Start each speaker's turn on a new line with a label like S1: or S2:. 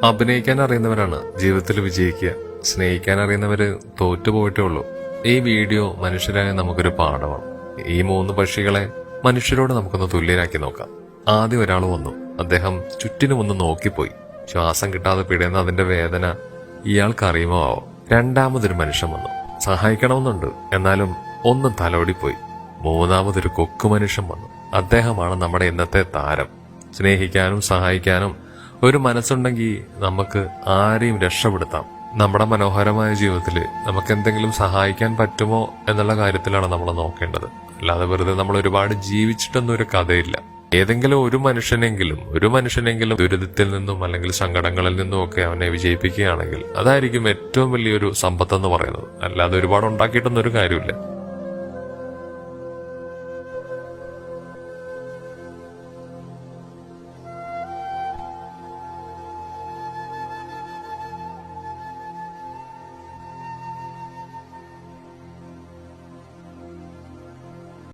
S1: അഭിനയിക്കാൻ അറിയുന്നവരാണ് ജീവിതത്തിൽ വിജയിക്കുക. സ്നേഹിക്കാൻ അറിയുന്നവര് തോറ്റുപോയിട്ടേ ഉള്ളൂ. ഈ വീഡിയോ മനുഷ്യരായ നമുക്കൊരു പാഠമാണ്. ഈ 3 പക്ഷികളെ മനുഷ്യരോട് നമുക്കൊന്ന് തുല്യരാക്കി നോക്കാം. ആദ്യം ഒരാൾ വന്നു. അദ്ദേഹം ചുറ്റിനും ഒന്ന് നോക്കിപ്പോയി. ശ്വാസം കിട്ടാതെ പിടയുന്ന അതിന്റെ വേദന ഇയാൾക്കറിയുമോ ആവോ. രണ്ടാമതൊരു മനുഷ്യൻ വന്നു. സഹായിക്കണമെന്നുണ്ട്, എന്നാലും ഒന്നും തലോടിപ്പോയി. മൂന്നാമതൊരു കൊക്കു മനുഷ്യൻ വന്നു. അദ്ദേഹമാണ് നമ്മുടെ ഇന്നത്തെ താരം. സ്നേഹിക്കാനും സഹായിക്കാനും ഒരു മനസ്സുണ്ടെങ്കിൽ നമുക്ക് ആരെയും രക്ഷപ്പെടുത്താം. നമ്മുടെ മനോഹരമായ ജീവിതത്തിൽ നമുക്ക് എന്തെങ്കിലും സഹായിക്കാൻ പറ്റുമോ എന്നുള്ള കാര്യത്തിലാണ് നമ്മൾ നോക്കേണ്ടത്. അല്ലാതെ വെറുതെ നമ്മൾ ഒരുപാട് ജീവിച്ചിട്ടൊന്നും ഒരു കഥയില്ല. ഏതെങ്കിലും ഒരു മനുഷ്യനെങ്കിലും ദുരിതത്തിൽ നിന്നും അല്ലെങ്കിൽ സങ്കടങ്ങളിൽ നിന്നും ഒക്കെ അവനെ വിജയിപ്പിക്കുകയാണെങ്കിൽ അതായിരിക്കും ഏറ്റവും വലിയൊരു സമ്പത്തെന്ന് പറയുന്നത്. അല്ലാതെ ഒരുപാട് ഉണ്ടാക്കിയിട്ടൊന്നും ഒരു കാര്യമില്ല.